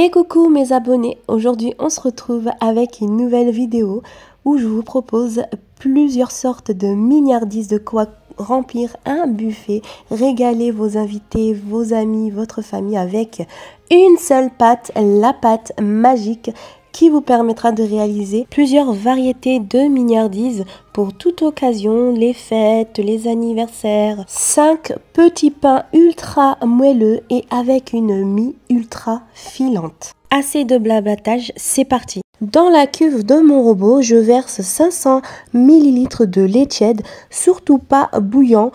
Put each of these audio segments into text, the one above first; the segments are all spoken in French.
Et coucou mes abonnés, aujourd'hui on se retrouve avec une nouvelle vidéo où je vous propose plusieurs sortes de mignardises, de quoi remplir un buffet, régaler vos invités, vos amis, votre famille avec une seule pâte, la pâte magique qui vous permettra de réaliser plusieurs variétés de mignardises pour toute occasion, les fêtes, les anniversaires. 5 petits pains ultra moelleux et avec une mie ultra filante. Assez de blablatage, c'est parti. Dans la cuve de mon robot, je verse 500 ml de lait tiède, surtout pas bouillant.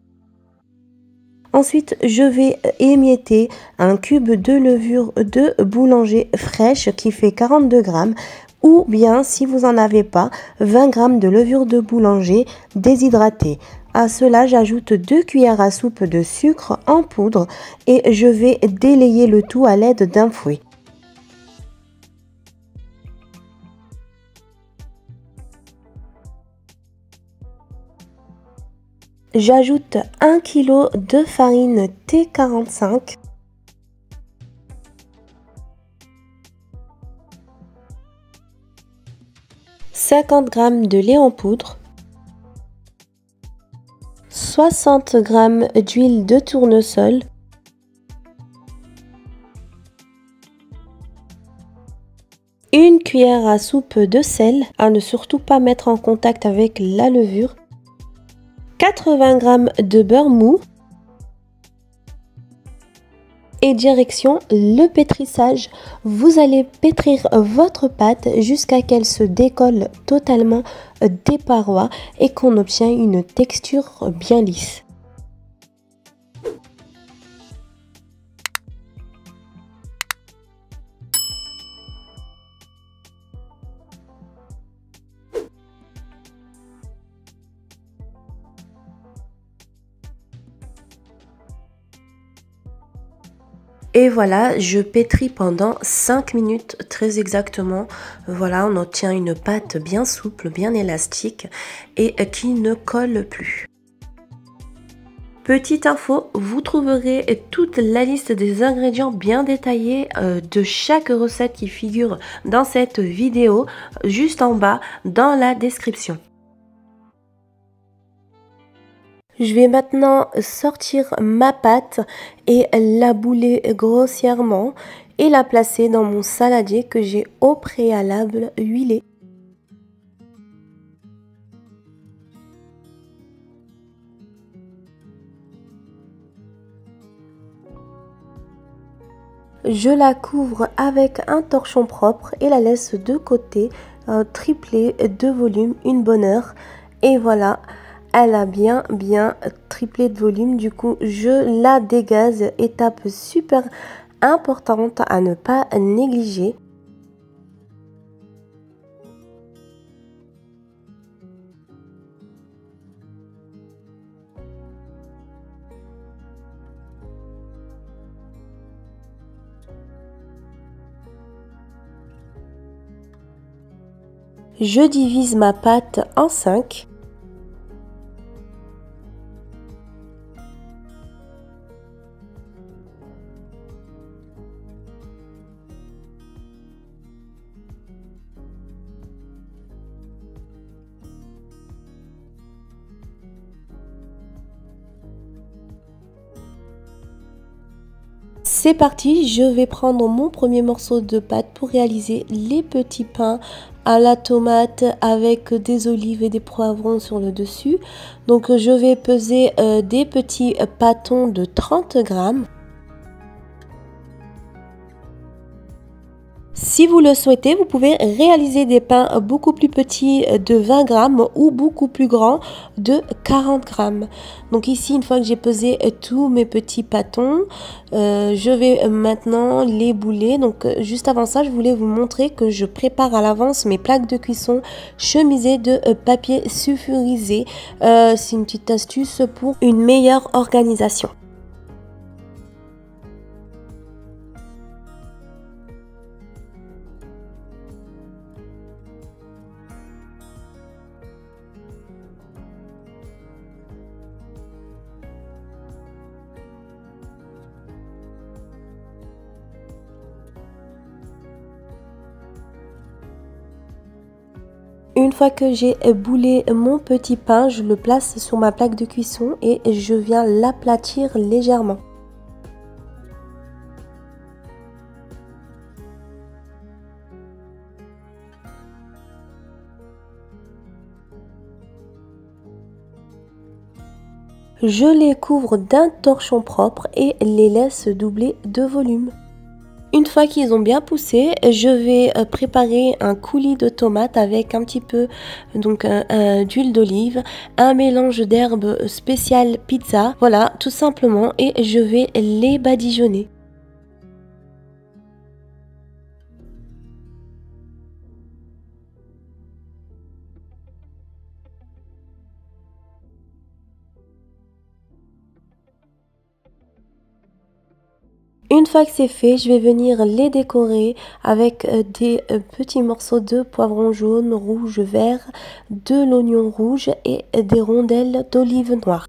Ensuite, je vais émietter un cube de levure de boulanger fraîche qui fait 42 grammes ou bien, si vous n'en avez pas, 20 grammes de levure de boulanger déshydratée. À cela, j'ajoute 2 cuillères à soupe de sucre en poudre et je vais délayer le tout à l'aide d'un fouet. J'ajoute 1 kg de farine T45, « 50 g de lait en poudre, 60 g d'huile de tournesol, une cuillère à soupe de sel, à ne surtout pas mettre en contact avec la levure, 80 g de beurre mou et direction le pétrissage. Vous allez pétrir votre pâte jusqu'à qu'elle se décolle totalement des parois et qu'on obtient une texture bien lisse. Et voilà, je pétris pendant 5 minutes très exactement. Voilà, on obtient une pâte bien souple, bien élastique et qui ne colle plus. Petite info, vous trouverez toute la liste des ingrédients bien détaillés de chaque recette qui figure dans cette vidéo juste en bas dans la description. Je vais maintenant sortir ma pâte et la bouler grossièrement et la placer dans mon saladier que j'ai au préalable huilé. Je la couvre avec un torchon propre et la laisse de côté, tripler de volume une bonne heure. Et voilà. Elle a bien triplé de volume, du coup je la dégaze, étape super importante à ne pas négliger. Je divise ma pâte en 5. C'est parti, je vais prendre mon premier morceau de pâte pour réaliser les petits pains à la tomate avec des olives et des poivrons sur le dessus. Donc je vais peser des petits pâtons de 30 grammes. Si vous le souhaitez, vous pouvez réaliser des pains beaucoup plus petits de 20 grammes ou beaucoup plus grands de 40 grammes. Donc ici, une fois que j'ai pesé tous mes petits pâtons, je vais maintenant les bouler. Donc juste avant ça, je voulais vous montrer que je prépare à l'avance mes plaques de cuisson chemisées de papier sulfurisé. C'est une petite astuce pour une meilleure organisation. Une fois que j'ai boulé mon petit pain, je le place sur ma plaque de cuisson et je viens l'aplatir légèrement. Je les couvre d'un torchon propre et les laisse doubler de volume. Une fois qu'ils ont bien poussé, je vais préparer un coulis de tomates avec un petit peu d'huile d'olive, un mélange d'herbes spéciales pizza, voilà, tout simplement, et je vais les badigeonner. Une fois que c'est fait, je vais venir les décorer avec des petits morceaux de poivron jaune, rouge, vert, de l'oignon rouge et des rondelles d'olive noire.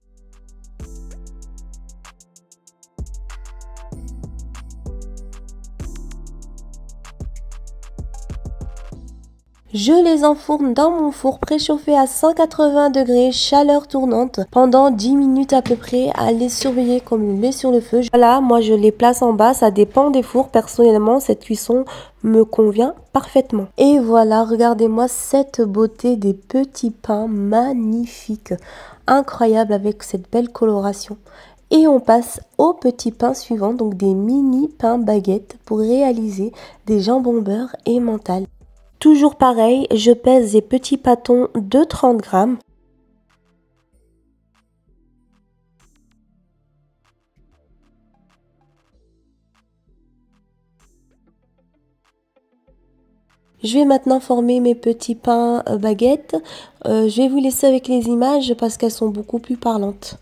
Je les enfourne dans mon four préchauffé à 180 degrés, chaleur tournante, pendant 10 minutes à peu près, à les surveiller comme le lait sur le feu. Voilà, moi je les place en bas, ça dépend des fours. Personnellement, cette cuisson me convient parfaitement. Et voilà, regardez-moi cette beauté des petits pains magnifiques, incroyable avec cette belle coloration. Et on passe au petit pain suivant, donc des mini pains baguettes pour réaliser des jambons beurre et mental. Toujours pareil, je pèse des petits pâtons de 30 grammes. Je vais maintenant former mes petits pains baguettes. Je vais vous laisser avec les images parce qu'elles sont beaucoup plus parlantes.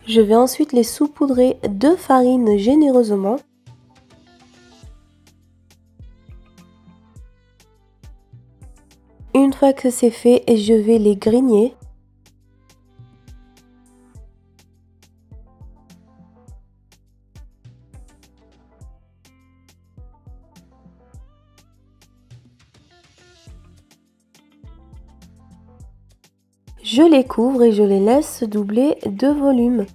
Je vais ensuite les saupoudrer de farine généreusement. Une fois que c'est fait, je vais les grigner. Je les couvre et je les laisse doubler de volume.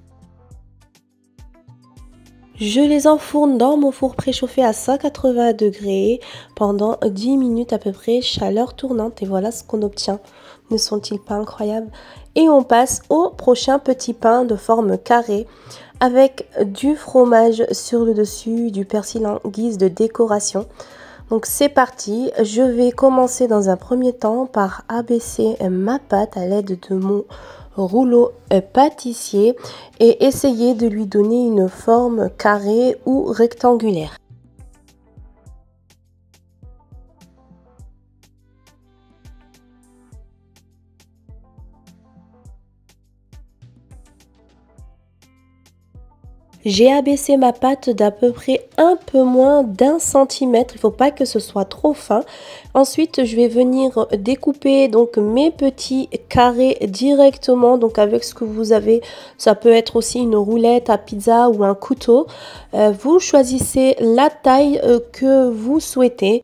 Je les enfourne dans mon four préchauffé à 180 degrés pendant 10 minutes à peu près, chaleur tournante. Et voilà ce qu'on obtient. Ne sont-ils pas incroyables? Et on passe au prochain petit pain de forme carrée avec du fromage sur le dessus, du persil en guise de décoration. Donc c'est parti, je vais commencer dans un premier temps par abaisser ma pâte à l'aide de mon rouleau pâtissier et essayer de lui donner une forme carrée ou rectangulaire. J'ai abaissé ma pâte d'à peu près un peu moins d'1 centimètre. Il ne faut pas que ce soit trop fin. Ensuite, je vais venir découper donc mes petits carrés directement. Donc avec ce que vous avez, ça peut être aussi une roulette à pizza ou un couteau. Vous choisissez la taille que vous souhaitez.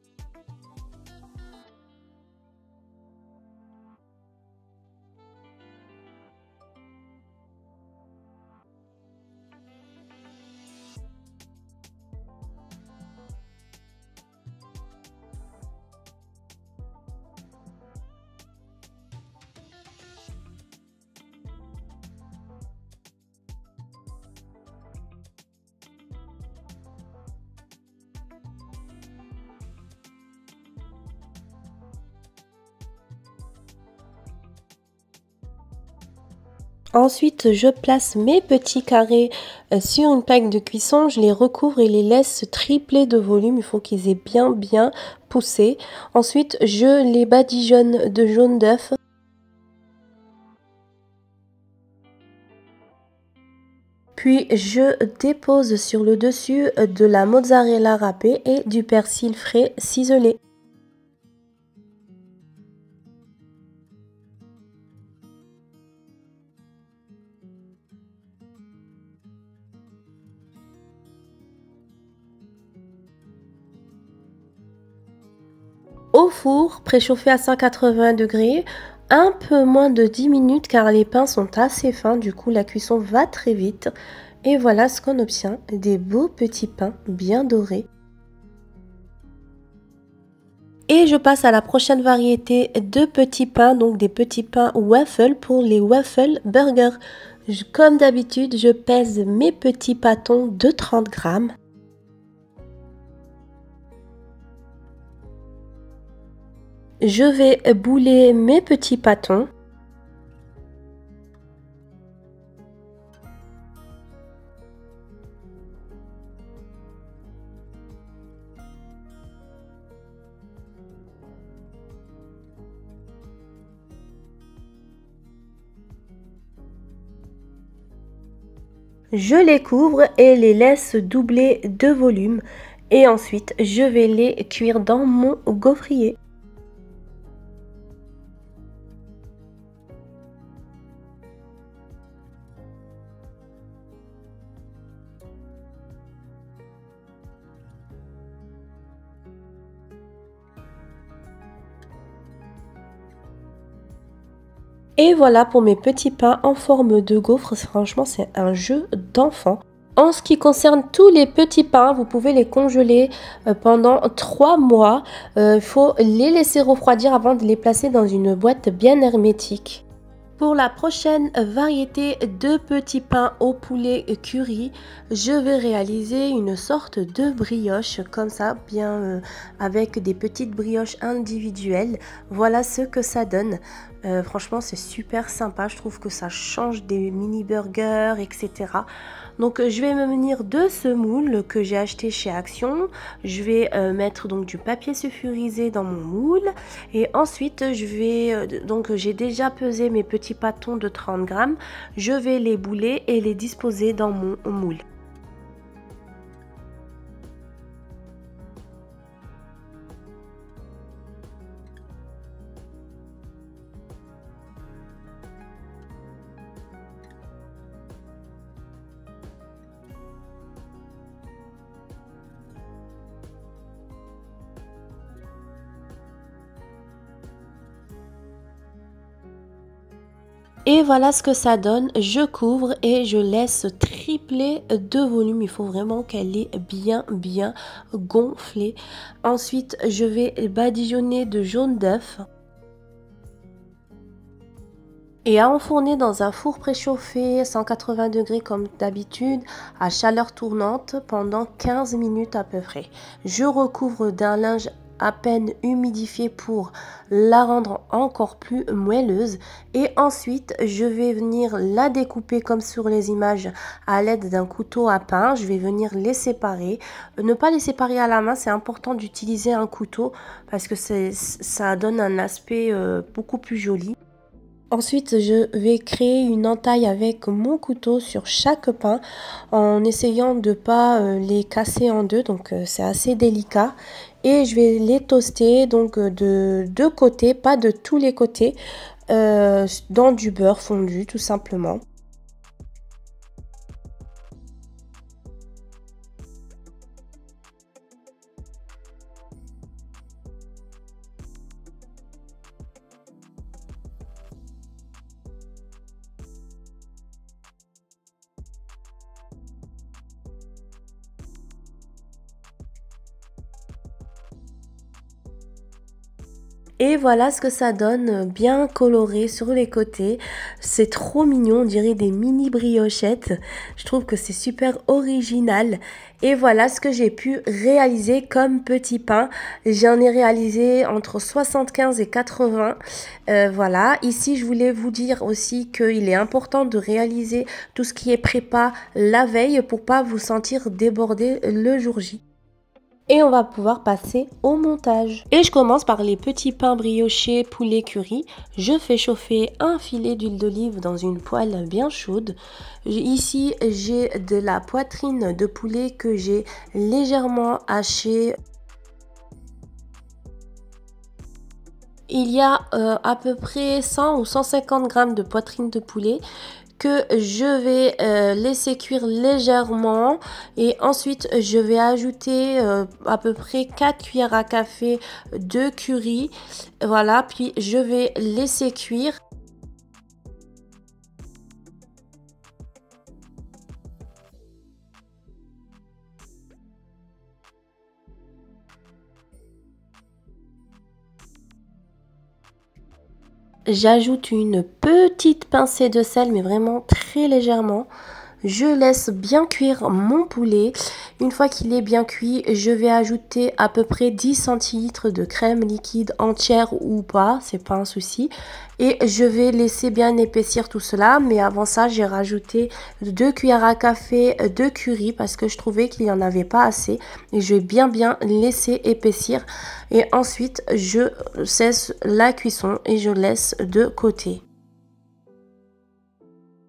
Ensuite, je place mes petits carrés sur une plaque de cuisson, je les recouvre et les laisse tripler de volume. Il faut qu'ils aient bien poussé. Ensuite, je les badigeonne de jaune d'œuf. Puis, je dépose sur le dessus de la mozzarella râpée et du persil frais ciselé. Au four, préchauffé à 180 degrés, un peu moins de 10 minutes car les pains sont assez fins, du coup la cuisson va très vite. Et voilà ce qu'on obtient, des beaux petits pains bien dorés. Et je passe à la prochaine variété de petits pains, donc des petits pains waffles pour les waffle burgers. Comme d'habitude, je pèse mes petits pâtons de 30 grammes. Je vais bouler mes petits pâtons. Je les couvre et les laisse doubler de volume. Et ensuite, je vais les cuire dans mon gaufrier. Et voilà pour mes petits pains en forme de gaufre. Franchement, c'est un jeu d'enfant. En ce qui concerne tous les petits pains, vous pouvez les congeler pendant 3 mois. Il faut les laisser refroidir avant de les placer dans une boîte bien hermétique. Pour la prochaine variété de petits pains au poulet curry, je vais réaliser une sorte de brioche comme ça, bien avec des petites brioches individuelles. Voilà ce que ça donne. Franchement, c'est super sympa. Je trouve que ça change des mini burgers, etc. Donc je vais me munir de ce moule que j'ai acheté chez Action. Je vais mettre donc du papier sulfurisé dans mon moule et ensuite je vais donc j'ai déjà pesé mes petits pâtons de 30 grammes. Je vais les bouler et les disposer dans mon moule. Et voilà ce que ça donne. Je couvre et je laisse tripler de volume. Il faut vraiment qu'elle est bien gonflée. Ensuite, je vais badigeonner de jaune d'œuf. et à enfourner dans un four préchauffé 180 degrés comme d'habitude à chaleur tournante pendant 15 minutes à peu près. Je recouvre d'un linge à peine humidifié pour la rendre encore plus moelleuse et ensuite je vais venir la découper comme sur les images à l'aide d'un couteau à pain. Je vais venir les séparer, ne pas les séparer à la main, c'est important d'utiliser un couteau parce que ça donne un aspect beaucoup plus joli. Ensuite, je vais créer une entaille avec mon couteau sur chaque pain en essayant de ne pas les casser en deux, donc c'est assez délicat. Et je vais les toaster donc de deux côtés, pas de tous les côtés, dans du beurre fondu tout simplement. Et voilà ce que ça donne, bien coloré sur les côtés. C'est trop mignon, on dirait des mini briochettes. Je trouve que c'est super original. Et voilà ce que j'ai pu réaliser comme petit pain. J'en ai réalisé entre 75 et 80. Voilà, ici je voulais vous dire aussi qu'il est important de réaliser tout ce qui est prépa la veille pour pas vous sentir débordé le jour J. Et on va pouvoir passer au montage. Et je commence par les petits pains briochés poulet curry. Je fais chauffer un filet d'huile d'olive dans une poêle bien chaude. Ici, j'ai de la poitrine de poulet que j'ai légèrement hachée. Il y a à peu près 100 ou 150 grammes de poitrine de poulet que je vais laisser cuire légèrement et ensuite je vais ajouter à peu près 4 cuillères à café de curry. Voilà, puis je vais laisser cuire. J'ajoute une petite pincée de sel, mais vraiment très légèrement. Je laisse bien cuire mon poulet. Une fois qu'il est bien cuit, je vais ajouter à peu près 10 centilitres de crème liquide entière ou pas, c'est pas un souci. Et je vais laisser bien épaissir tout cela. Mais avant ça, j'ai rajouté 2 cuillères à café de curry parce que je trouvais qu'il n'y en avait pas assez. Et je vais bien laisser épaissir. Et ensuite, je cesse la cuisson et je laisse de côté.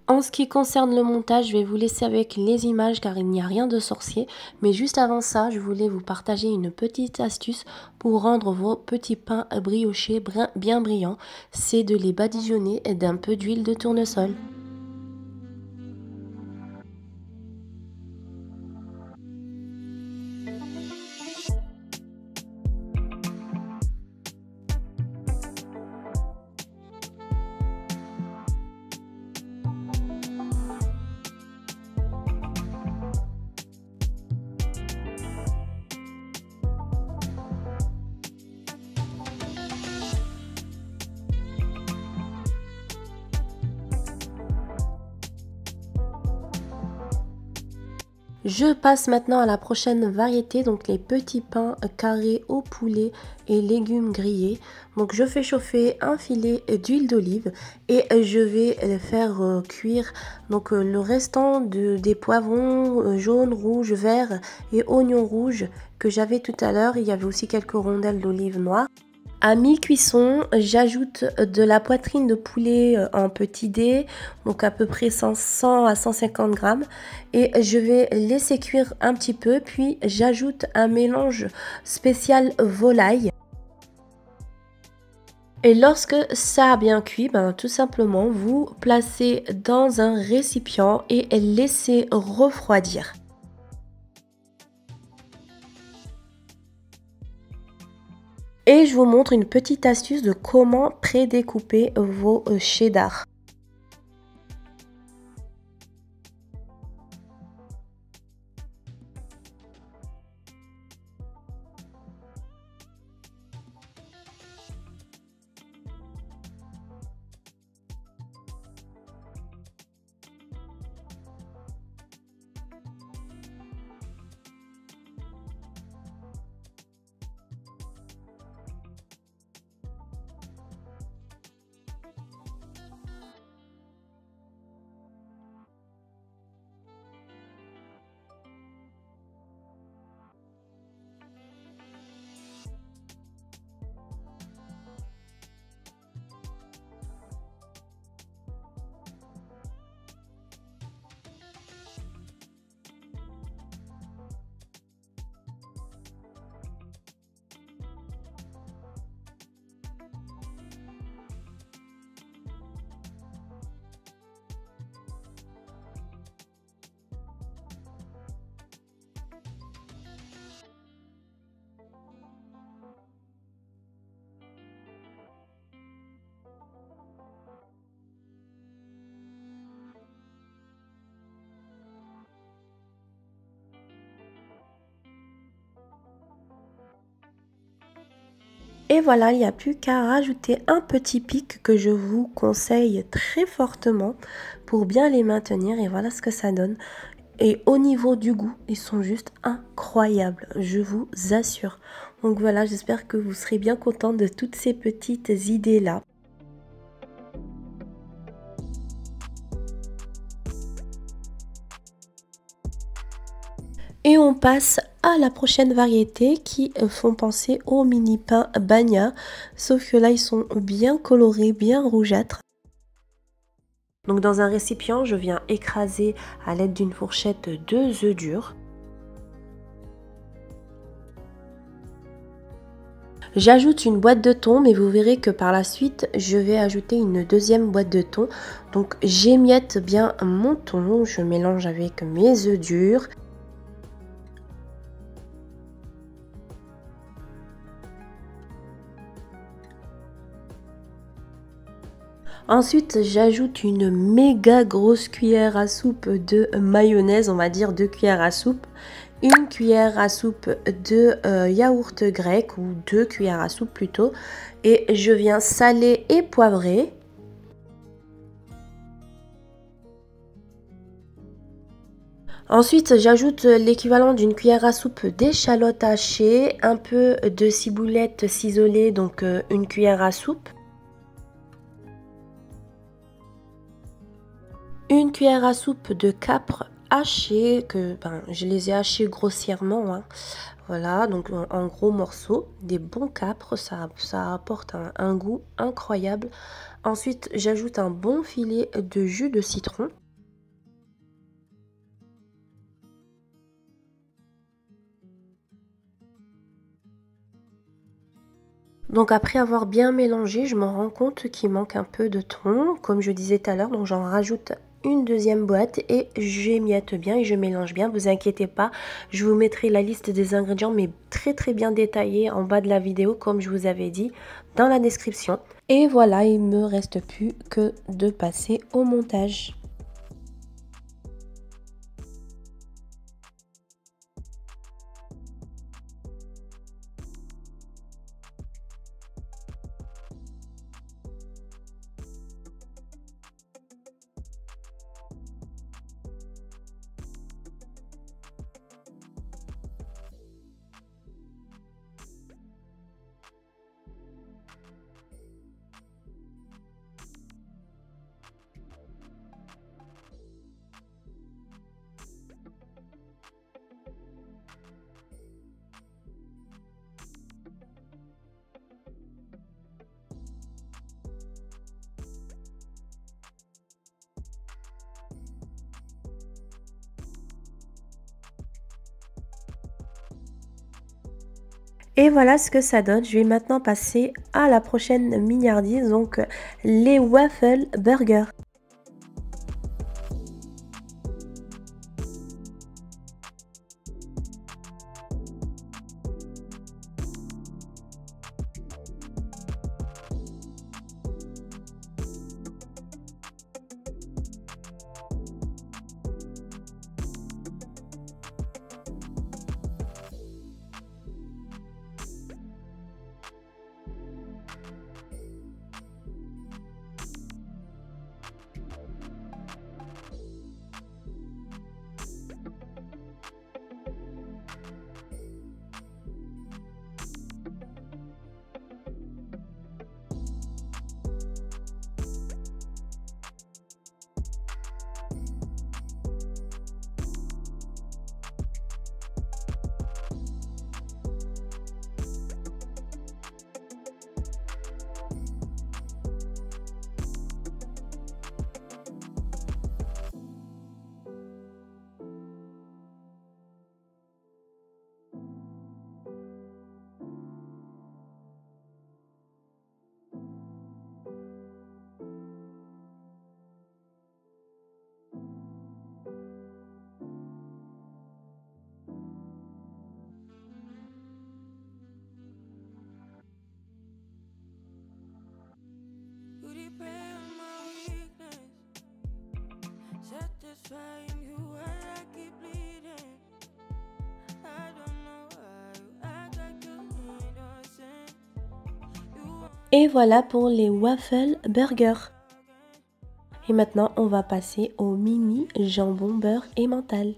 En ce qui concerne le montage, je vais vous laisser avec les images car il n'y a rien de sorcier. Mais juste avant ça, je voulais vous partager une petite astuce pour rendre vos petits pains briochés bien brillants. C'est de les badigeonner d'un peu d'huile de tournesol. Je passe maintenant à la prochaine variété, donc les petits pains carrés au poulet et légumes grillés. Donc je fais chauffer un filet d'huile d'olive et je vais faire cuire donc le restant des poivrons jaunes, rouges, verts et oignons rouges que j'avais tout à l'heure. Il y avait aussi quelques rondelles d'olive noire. À mi-cuisson, j'ajoute de la poitrine de poulet en petits dés, donc à peu près 100 à 150 grammes. Et je vais laisser cuire un petit peu, puis j'ajoute un mélange spécial volaille. Et lorsque ça a bien cuit, tout simplement, vous placez dans un récipient et laissez refroidir. Et je vous montre une petite astuce de comment pré-découper vos cheddar. Et voilà, il n'y a plus qu'à rajouter un petit pic que je vous conseille très fortement pour bien les maintenir. Et voilà ce que ça donne. Et au niveau du goût, ils sont juste incroyables, je vous assure. Donc voilà, j'espère que vous serez bien content de toutes ces petites idées-là. Et on passe à la prochaine variété qui font penser aux mini pains Bagna. Sauf que là, ils sont bien colorés, bien rougeâtres. Donc dans un récipient, je viens écraser à l'aide d'une fourchette 2 œufs durs. J'ajoute une boîte de thon, mais vous verrez que par la suite, je vais ajouter une deuxième boîte de thon. Donc j'émiette bien mon thon, je mélange avec mes œufs durs. Ensuite, j'ajoute une méga grosse cuillère à soupe de mayonnaise, on va dire 2 cuillères à soupe. Une cuillère à soupe de yaourt grec ou 2 cuillères à soupe plutôt. Et je viens saler et poivrer. Ensuite, j'ajoute l'équivalent d'une cuillère à soupe d'échalotes hachées, un peu de ciboulette ciselée, donc une cuillère à soupe. Une cuillère à soupe de capres hachés, que je les ai hachés grossièrement, hein. Voilà, donc en gros morceaux, des bons capres, ça apporte un goût incroyable. Ensuite, j'ajoute un bon filet de jus de citron. Donc après avoir bien mélangé, je me rends compte qu'il manque un peu de thon, comme je disais tout à l'heure, donc j'en rajoute une deuxième boîte et j'émiette bien et je mélange bien. Vous inquiétez pas, je vous mettrai la liste des ingrédients mais très bien détaillée en bas de la vidéo comme je vous avais dit dans la description. Et voilà, il me reste plus que de passer au montage. Et voilà ce que ça donne. Je vais maintenant passer à la prochaine mignardise, donc les waffle burgers. Et voilà pour les waffle burgers. Et maintenant, on va passer au mini jambon beurre emmental.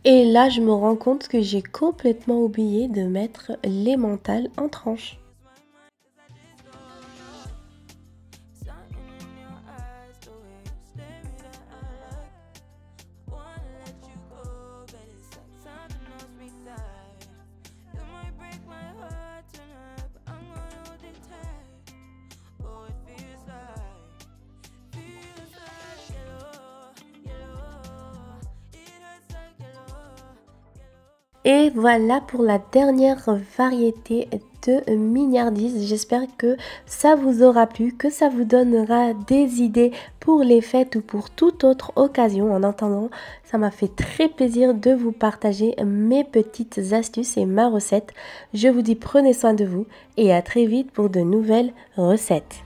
Et là, je me rends compte que j'ai complètement oublié de mettre l'emmental en tranches. Et voilà pour la dernière variété de mignardises. J'espère que ça vous aura plu, que ça vous donnera des idées pour les fêtes ou pour toute autre occasion. En attendant, ça m'a fait très plaisir de vous partager mes petites astuces et ma recette. Je vous dis prenez soin de vous et à très vite pour de nouvelles recettes.